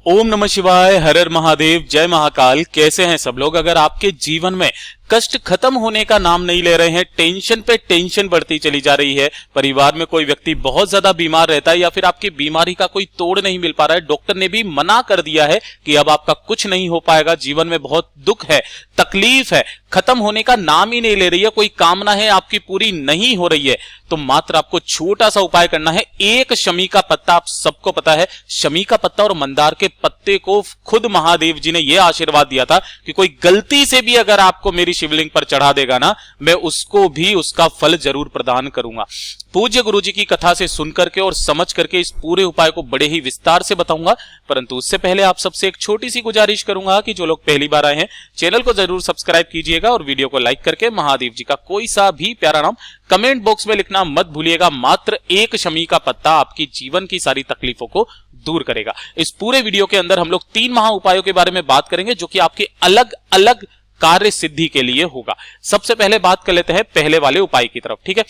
ओम नमः शिवाय, हर हर महादेव, जय महाकाल। कैसे हैं सब लोग? अगर आपके जीवन में कष्ट खत्म होने का नाम नहीं ले रहे हैं, टेंशन पे टेंशन बढ़ती चली जा रही है, परिवार में कोई व्यक्ति बहुत ज्यादा बीमार रहता है या फिर आपकी बीमारी का कोई तोड़ नहीं मिल पा रहा है, डॉक्टर ने भी मना कर दिया है कि अब आपका कुछ नहीं हो पाएगा, जीवन में बहुत दुख है, तकलीफ है, खत्म होने का नाम ही नहीं ले रही है, कोई कामना है आपकी पूरी नहीं हो रही है, तो मात्र आपको छोटा सा उपाय करना है। एक शमी का पत्ता, आप सबको पता है शमी का पत्ता और मंदार के पत्ते को खुद महादेव जी ने यह आशीर्वाद दिया था कि कोई गलती से भी अगर आपको मेरी शिवलिंग पर चढ़ा देगा ना, मैं उसको भी उसका फल जरूर प्रदान करूंगा। पूज्य गुरु जी की कथा से सुनकर के और समझ करके इस पूरे उपाय को बड़े ही विस्तार से बताऊंगा, परंतु उससे पहले आप सबसे एक छोटी सी गुजारिश करूंगा कि जो लोग पहली बार आए हैं चैनल को जरूर सब्सक्राइब कीजिएगा और वीडियो को लाइक करके महादेव जी का कोई सा भी प्यारा नाम कमेंट बॉक्स में लिखना मत भूलिएगा। मात्र एक शमी का पत्ता आपकी जीवन की सारी तकलीफों को दूर करेगा। इस पूरे वीडियो के अंदर हम लोग 3 महा उपायों के बारे में बात करेंगे जो कि आपके अलग अलग कार्य सिद्धि के लिए होगा। सबसे पहले बात कर लेते हैं पहले वाले उपाय की तरफ, ठीक है।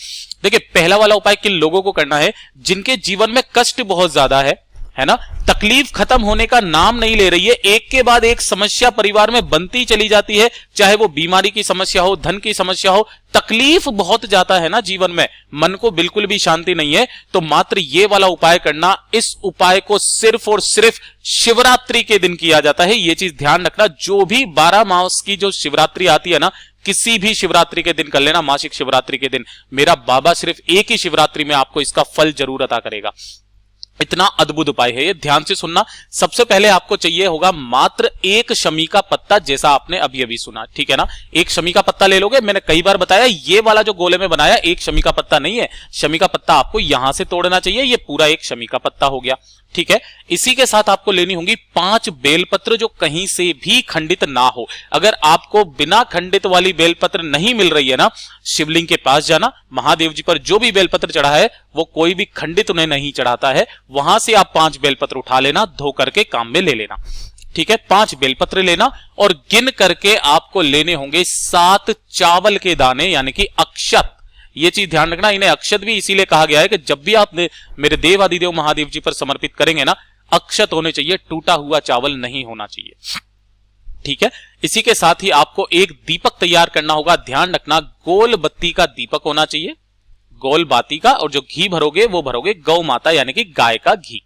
देखिए, पहला वाला उपाय किन लोगों को करना है? जिनके जीवन में कष्ट बहुत ज्यादा है ना, तकलीफ खत्म होने का नाम नहीं ले रही है, एक के बाद एक समस्या परिवार में बनती चली जाती है, चाहे वो बीमारी की समस्या हो, धन की समस्या हो, तकलीफ बहुत जाता है ना जीवन में, मन को बिल्कुल भी शांति नहीं है, तो मात्र ये वाला उपाय करना। इस उपाय को सिर्फ और सिर्फ शिवरात्रि के दिन किया जाता है, ये चीज ध्यान रखना। जो भी 12 मास की जो शिवरात्रि आती है ना, किसी भी शिवरात्रि के दिन कर लेना, मासिक शिवरात्रि के दिन, मेरा बाबा सिर्फ एक ही शिवरात्रि में आपको इसका फल जरूर अता करेगा। इतना अद्भुत उपाय है ये, ध्यान से सुनना। सबसे पहले आपको चाहिए होगा मात्र एक शमी का पत्ता, जैसा आपने अभी अभी सुना, ठीक है ना। एक शमी का पत्ता ले लोगे, मैंने कई बार बताया ये वाला जो गोले में बनाया एक शमी का पत्ता नहीं है, शमी का पत्ता आपको यहां से तोड़ना चाहिए, ये पूरा एक शमी का पत्ता हो गया, ठीक है। इसी के साथ आपको लेनी होंगी 5 बेलपत्र जो कहीं से भी खंडित ना हो। अगर आपको बिना खंडित वाली बेलपत्र नहीं मिल रही है ना, शिवलिंग के पास जाना, महादेव जी पर जो भी बेलपत्र चढ़ा है वो कोई भी खंडित उन्हें नहीं चढ़ाता है, वहां से आप 5 बेलपत्र उठा लेना, धो करके काम में ले लेना, ठीक है। 5 बेलपत्र लेना और गिन करके आपको लेने होंगे 7 चावल के दाने, यानी कि अक्षत। ये चीज ध्यान रखना, इन्हें अक्षत भी इसीलिए कहा गया है कि जब भी आप मेरे देव आदिदेव महादेव जी पर समर्पित करेंगे ना, अक्षत होने चाहिए, टूटा हुआ चावल नहीं होना चाहिए, ठीक है। इसी के साथ ही आपको एक दीपक तैयार करना होगा, ध्यान रखना गोल बत्ती का दीपक होना चाहिए, गोल बाती का, और जो घी भरोगे वो भरोगे गौ माता यानी कि गाय का घी,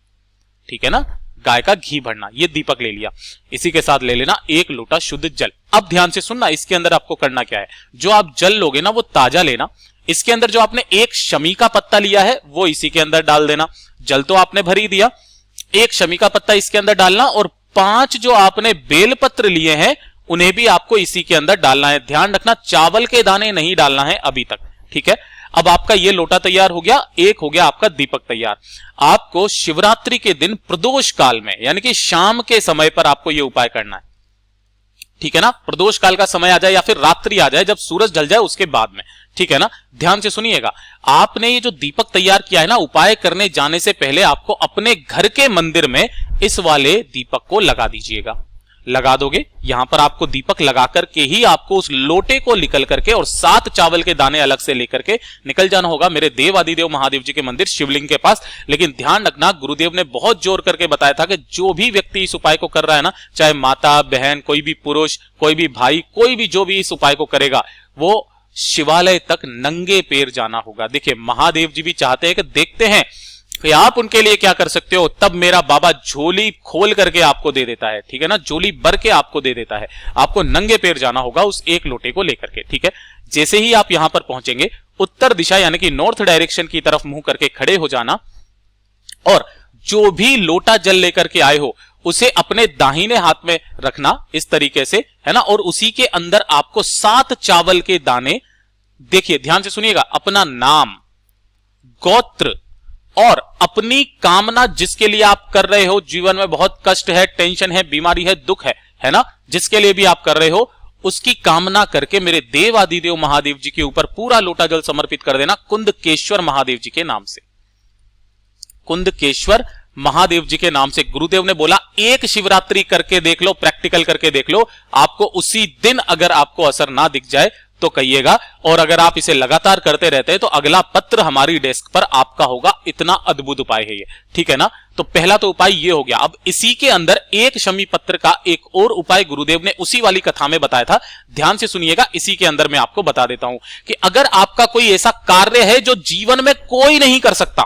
ठीक है ना, गाय का घी भरना। ये दीपक ले लिया। इसी के साथ ले लेना 1 लोटा शुद्ध जल। अब ध्यान से सुनना, इसके अंदर आपको करना क्या है। जो आप जल लोगे ना वो ताजा लेना, इसके अंदर जो आपने एक शमी का पत्ता लिया है वो इसी के अंदर डाल देना। जल तो आपने भर ही दिया, एक शमी का पत्ता इसके अंदर डालना और 5 जो आपने बेलपत्र लिए हैं उन्हें भी आपको इसी के अंदर डालना है। ध्यान रखना चावल के दाने नहीं डालना है अभी तक, ठीक है। अब आपका ये लोटा तैयार हो गया, एक हो गया आपका दीपक तैयार। आपको शिवरात्रि के दिन प्रदोष काल में, यानी कि शाम के समय पर आपको यह उपाय करना है, ठीक है ना। प्रदोष काल का समय आ जाए या फिर रात्रि आ जाए, जब सूरज ढल जाए उसके बाद में, ठीक है ना। ध्यान से सुनिएगा, आपने ये जो दीपक तैयार किया है ना, उपाय करने जाने से पहले आपको अपने घर के मंदिर में इस वाले दीपक को लगा दीजिएगा। लगा दोगे, यहां पर आपको दीपक लगा करके ही आपको उस लोटे को निकल करके और 7 चावल के दाने अलग से लेकर के निकल जाना होगा मेरे देव आदिदेव महादेव जी के मंदिर शिवलिंग के पास। लेकिन ध्यान रखना, गुरुदेव ने बहुत जोर करके बताया था कि जो भी व्यक्ति इस उपाय को कर रहा है ना, चाहे माता बहन, कोई भी पुरुष, कोई भी भाई, कोई भी जो भी इस उपाय को करेगा, वो शिवालय तक नंगे पैर जाना होगा। देखिए, महादेव जी भी चाहते हैं कि देखते हैं कि आप उनके लिए क्या कर सकते हो, तब मेरा बाबा झोली खोल करके आपको दे देता है, ठीक है ना, झोली भर के आपको दे देता है। आपको नंगे पैर जाना होगा उस एक लोटे को लेकर के, ठीक है। जैसे ही आप यहां पर पहुंचेंगे, उत्तर दिशा यानी कि नॉर्थ डायरेक्शन की तरफ मुंह करके खड़े हो जाना और जो भी लोटा जल लेकर के आए हो उसे अपने दाहिने हाथ में रखना इस तरीके से, है ना, और उसी के अंदर आपको 7 चावल के दाने, देखिए ध्यान से सुनिएगा, अपना नाम, गोत्र और अपनी कामना, जिसके लिए आप कर रहे हो, जीवन में बहुत कष्ट है, टेंशन है, बीमारी है, दुख है ना, जिसके लिए भी आप कर रहे हो, उसकी कामना करके मेरे देव आदिदेव महादेव जी के ऊपर पूरा लोटा जल समर्पित कर देना कुंदकेश्वर महादेव जी के नाम से। कुंदकेश्वर महादेव जी के नाम से गुरुदेव ने बोला एक शिवरात्रि करके देख लो, प्रैक्टिकल करके देख लो, आपको उसी दिन अगर आपको असर ना दिख जाए तो कहिएगा। और अगर आप इसे लगातार करते रहते हैं तो अगला पत्र हमारी डेस्क पर आपका होगा। इतना अद्भुत उपाय है ये, ठीक है ना। तो पहला तो उपाय ये हो गया। अब इसी के अंदर एक शमी पत्र का एक और उपाय गुरुदेव ने उसी वाली कथा में बताया था, ध्यान से सुनिएगा। इसी के अंदर मैं आपको बता देता हूं कि अगर आपका कोई ऐसा कार्य है जो जीवन में कोई नहीं कर सकता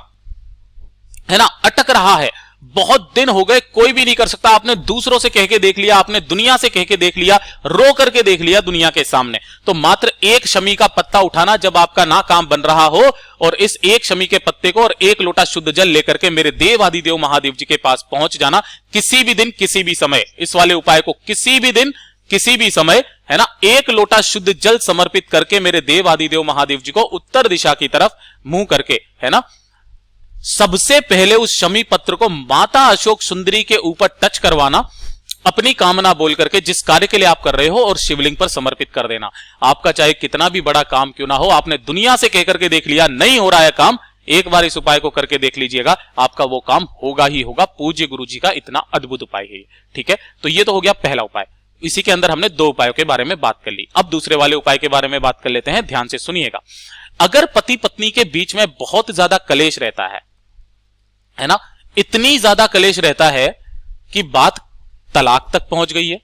है ना, अटक रहा है, बहुत दिन हो गए कोई भी नहीं कर सकता, आपने दूसरों से कह के देख लिया, आपने दुनिया से कह के देख लिया, रो करके देख लिया दुनिया के सामने, तो मात्र एक शमी का पत्ता उठाना जब आपका ना काम बन रहा हो, और इस एक शमी के पत्ते को और एक लोटा शुद्ध जल लेकर के मेरे देव आदिदेव महादेव जी के पास पहुंच जाना, किसी भी दिन किसी भी समय। इस वाले उपाय को किसी भी दिन किसी भी समय, है ना, एक लोटा शुद्ध जल समर्पित करके मेरे देव आदिदेव महादेव जी को उत्तर दिशा की तरफ मुंह करके, है ना, सबसे पहले उस शमी पत्र को माता अशोक सुंदरी के ऊपर टच करवाना, अपनी कामना बोल करके जिस कार्य के लिए आप कर रहे हो, और शिवलिंग पर समर्पित कर देना। आपका चाहे कितना भी बड़ा काम क्यों ना हो, आपने दुनिया से कह करके देख लिया नहीं हो रहा है काम, एक बार इस उपाय को करके देख लीजिएगा, आपका वो काम होगा ही होगा। पूज्य गुरु जी का इतना अद्भुत उपाय है, ठीक है। तो ये तो हो गया पहला उपाय। इसी के अंदर हमने दो उपायों के बारे में बात कर ली। अब दूसरे वाले उपाय के बारे में बात कर लेते हैं, ध्यान से सुनिएगा। अगर पति पत्नी के बीच में बहुत ज्यादा कलेश रहता है ना, इतनी ज्यादा कलेश रहता है कि बात तलाक तक पहुंच गई है,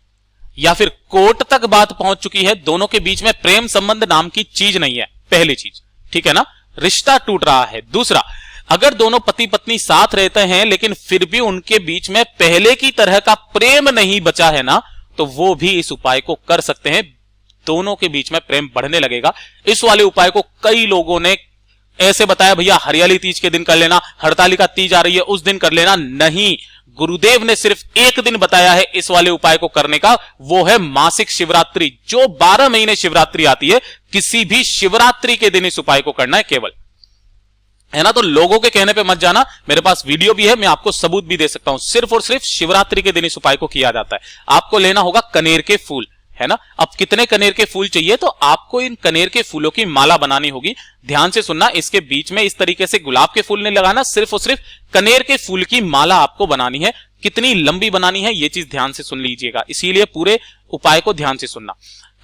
या फिर कोर्ट तक बात पहुंच चुकी है, दोनों के बीच में प्रेम संबंध नाम की चीज नहीं है, पहली चीज, ठीक है ना, रिश्ता टूट रहा है। दूसरा, अगर दोनों पति पत्नी साथ रहते हैं लेकिन फिर भी उनके बीच में पहले की तरह का प्रेम नहीं बचा है ना, तो वो भी इस उपाय को कर सकते हैं, दोनों के बीच में प्रेम बढ़ने लगेगा। इस वाले उपाय को कई लोगों ने ऐसे बताया, भैया हरियाली तीज के दिन कर लेना, हरतालिका तीज आ रही है उस दिन कर लेना। नहीं, गुरुदेव ने सिर्फ एक दिन बताया है इस वाले उपाय को करने का, वो है मासिक शिवरात्रि। जो 12 महीने शिवरात्रि आती है, किसी भी शिवरात्रि के दिन इस उपाय को करना है केवल, है ना। तो लोगों के कहने पे मत जाना, मेरे पास वीडियो भी है, मैं आपको सबूत भी दे सकता हूं। सिर्फ और सिर्फ शिवरात्रि के दिन इस उपाय को किया जाता है। आपको लेना होगा कनेर के फूल, है ना। अब कितने कनेर के फूल चाहिए, तो आपको इन कनेर के फूलों की माला बनानी होगी। ध्यान से सुनना, इसके बीच में इस तरीके से गुलाब के फूल नहीं लगाना, सिर्फ और सिर्फ कनेर के फूल की माला आपको बनानी है। कितनी लंबी बनानी है ये चीज ध्यान से सुन लीजिएगा, इसीलिए पूरे उपाय को ध्यान से सुनना।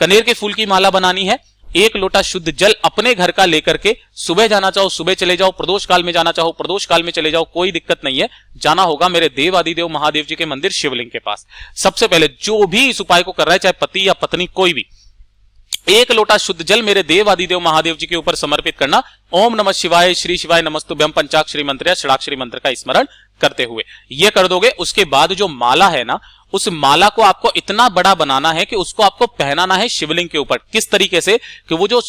कनेर के फूल की माला बनानी है, एक लोटा शुद्ध जल अपने घर का लेकर के, सुबह जाना चाहो सुबह चले जाओ, प्रदोष काल में जाना चाहो प्रदोष काल में चले जाओ, कोई दिक्कत नहीं है। जाना होगा मेरे देव आदिदेव महादेव जी के मंदिर शिवलिंग के पास। सबसे पहले जो भी इस उपाय को कर रहा है, चाहे पति या पत्नी कोई भी, एक लोटा शुद्ध जल मेरे देव आदिदेव महादेव जी के ऊपर समर्पित करना। ओम नमः शिवाय, श्री शिवाय नमस्तुभ्यं पंचाक्षरी मंत्र या षडाक्षरी मंत्र का स्मरण करते हुए ये कर दोगे। उसके बाद जो माला है ना, उस माला को आपको इतना बड़ा बनाना है कि उसको आपको पहनाना है शिवलिंग के ऊपर। किस तरीके से कि वो जो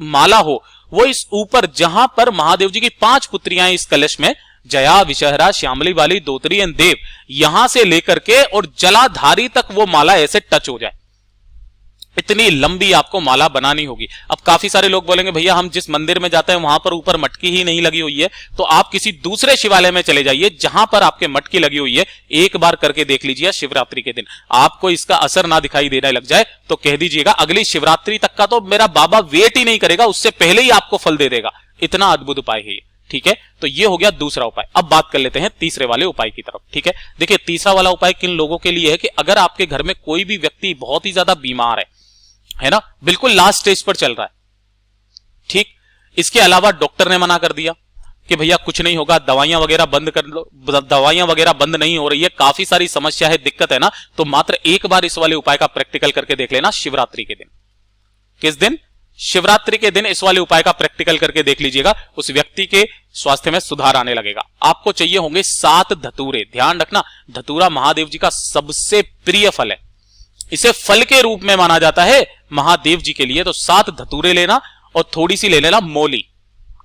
माला हो वो इस ऊपर, जहां पर महादेव जी की 5 पुत्रियां इस कलश में, जया, विषहरा, श्यामली वाली, दोतरी एंड देव, यहां से लेकर के और जलाधारी तक वो माला ऐसे टच हो जाए, इतनी लंबी आपको माला बनानी होगी। अब काफी सारे लोग बोलेंगे भैया हम जिस मंदिर में जाते हैं वहां पर ऊपर मटकी ही नहीं लगी हुई है, तो आप किसी दूसरे शिवालय में चले जाइए जहां पर आपके मटकी लगी हुई है, एक बार करके देख लीजिए शिवरात्रि के दिन। आपको इसका असर ना दिखाई देने लग जाए तो कह दीजिएगा अगली शिवरात्रि तक का तो मेरा बाबा वेट ही नहीं करेगा, उससे पहले ही आपको फल दे देगा। इतना अद्भुत उपाय है ये, ठीक है। तो ये हो गया दूसरा उपाय। अब बात कर लेते हैं तीसरे वाले उपाय की तरफ, ठीक है। देखिए तीसरा वाला उपाय किन लोगों के लिए है कि अगर आपके घर में कोई भी व्यक्ति बहुत ही ज्यादा बीमार है ना, बिल्कुल लास्ट स्टेज पर चल रहा है, ठीक, इसके अलावा डॉक्टर ने मना कर दिया कि भैया कुछ नहीं होगा, दवाइयां वगैरह बंद कर लो, दवाइयां वगैरह बंद नहीं हो रही है, काफी सारी समस्या है, दिक्कत है ना, तो मात्र एक बार इस वाले उपाय का प्रैक्टिकल करके देख लेना शिवरात्रि के दिन। किस दिन? शिवरात्रि के दिन इस वाले उपाय का प्रैक्टिकल करके देख लीजिएगा, उस व्यक्ति के स्वास्थ्य में सुधार आने लगेगा। आपको चाहिए होंगे 7 धतूरे। ध्यान रखना, धतूरा महादेव जी का सबसे प्रिय फल है, इसे फल के रूप में माना जाता है महादेव जी के लिए। तो 7 धतूरे लेना और थोड़ी सी ले लेना मोली,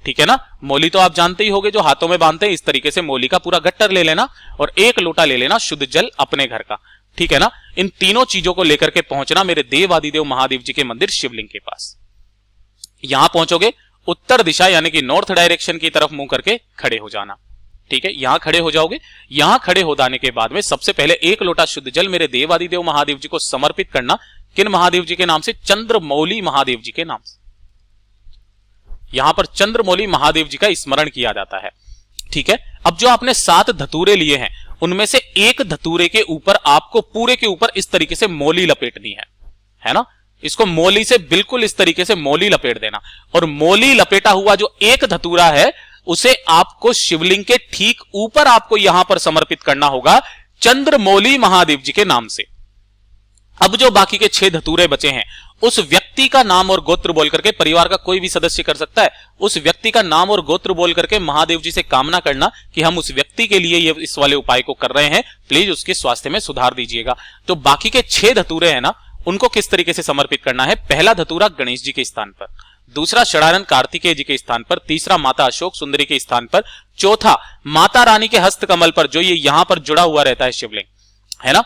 ठीक है ना। मोली तो आप जानते ही होंगे जो हाथों में बांधते हैं, इस तरीके से मोली का पूरा गट्टर ले लेना और 1 लोटा ले लेना शुद्ध जल अपने घर का, ठीक है ना। इन तीनों चीजों को लेकर के पहुंचना मेरे देव आदिदेव महादेव जी के मंदिर शिवलिंग के पास। यहां पहुंचोगे, उत्तर दिशा यानी कि नॉर्थ डायरेक्शन की तरफ मुंह करके खड़े हो जाना, ठीक है। यहां खड़े हो जाओगे। यहां खड़े हो जाने के बाद में सबसे पहले 1 लोटा शुद्ध जल मेरे देव आदिदेव महादेव जी को समर्पित करना। किन महादेव जी के नाम से? चंद्रमौली महादेव जी के नाम से। यहां पर चंद्रमौली महादेव जी का स्मरण किया जाता है, ठीक है। अब जो आपने 7 धतूरे लिए हैं उनमें से एक धतूरे के ऊपर आपको पूरे के ऊपर इस तरीके से मोली लपेटनी है ना। इसको मोली से बिल्कुल इस तरीके से मोली लपेट देना, और मोली लपेटा हुआ जो एक धतूरा है उसे आपको शिवलिंग के ठीक ऊपर आपको यहां पर समर्पित करना होगा चंद्रमौली महादेव जी के नाम से। अब जो बाकी के 6 धतूरे बचे हैं, उस व्यक्ति का नाम और गोत्र बोल करके, परिवार का कोई भी सदस्य कर सकता है, उस व्यक्ति का नाम और गोत्र बोल करके महादेव जी से कामना करना कि हम उस व्यक्ति के लिए ये इस वाले उपाय को कर रहे हैं, प्लीज उसके स्वास्थ्य में सुधार दीजिएगा। तो बाकी के 6 धतूरे हैं ना, उनको किस तरीके से समर्पित करना है? पहला धतूरा गणेश जी के स्थान पर, दूसरा षडानंद कार्तिकेय जी के स्थान पर, तीसरा माता अशोक सुंदरी के स्थान पर, चौथा माता रानी के हस्त कमल पर, जो ये यहां पर जुड़ा हुआ रहता है शिवलिंग, है ना।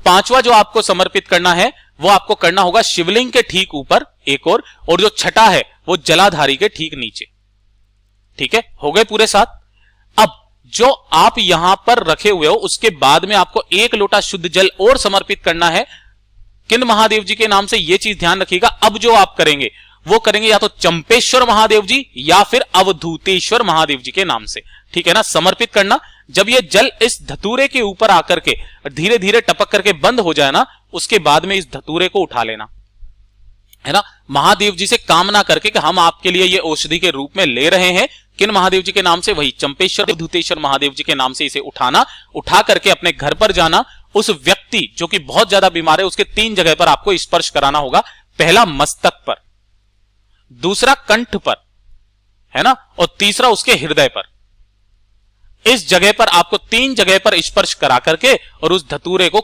पांचवा जो आपको समर्पित करना है वो आपको करना होगा शिवलिंग के ठीक ऊपर एक और जो छठा है वो जलाधारी के ठीक नीचे। ठीक है, हो गए पूरे 7। अब जो आप यहां पर रखे हुए हो उसके बाद में आपको 1 लोटा शुद्ध जल और समर्पित करना है किन महादेव जी के नाम से, ये चीज ध्यान रखिएगा। अब जो आप करेंगे वो करेंगे या तो चंपेश्वर महादेव जी या फिर अवधूतेश्वर महादेव जी के नाम से। ठीक है ना, समर्पित करना। जब ये जल इस धतूरे के ऊपर आकर के धीरे धीरे टपक करके बंद हो जाए ना, उसके बाद में इस धतूरे को उठा लेना, है ना। महादेव जी से कामना करके कि हम आपके लिए ये औषधि के रूप में ले रहे हैं, किन महादेव जी के नाम से? वही चंपेश्वर अवधूतेश्वर महादेव जी के नाम से इसे उठाना, उठा करके अपने घर पर जाना। उस व्यक्ति जो कि बहुत ज्यादा बीमार है उसके 3 जगह पर आपको स्पर्श कराना होगा। पहला मस्तक पर, दूसरा कंठ पर, है ना, और तीसरा उसके हृदय पर। इस जगह पर आपको 3 जगह पर स्पर्श करा करके और उस धतूरे को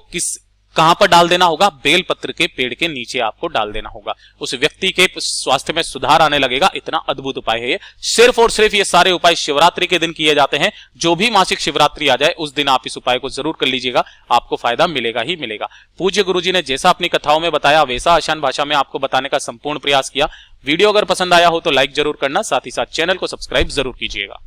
कहां पर डाल देना होगा? बेलपत्र के पेड़ के नीचे आपको डाल देना होगा। उस व्यक्ति के स्वास्थ्य में सुधार आने लगेगा। इतना अद्भुत उपाय है ये। सिर्फ और सिर्फ ये सारे उपाय शिवरात्रि के दिन किए जाते हैं। जो भी मासिक शिवरात्रि आ जाए उस दिन आप इस उपाय को जरूर कर लीजिएगा, आपको फायदा मिलेगा ही मिलेगा। पूज्य गुरुजी ने जैसा अपनी कथाओं में बताया वैसा आसान भाषा में आपको बताने का संपूर्ण प्रयास किया। वीडियो अगर पसंद आया हो तो लाइक जरूर करना, साथ ही साथ चैनल को सब्सक्राइब जरूर कीजिएगा।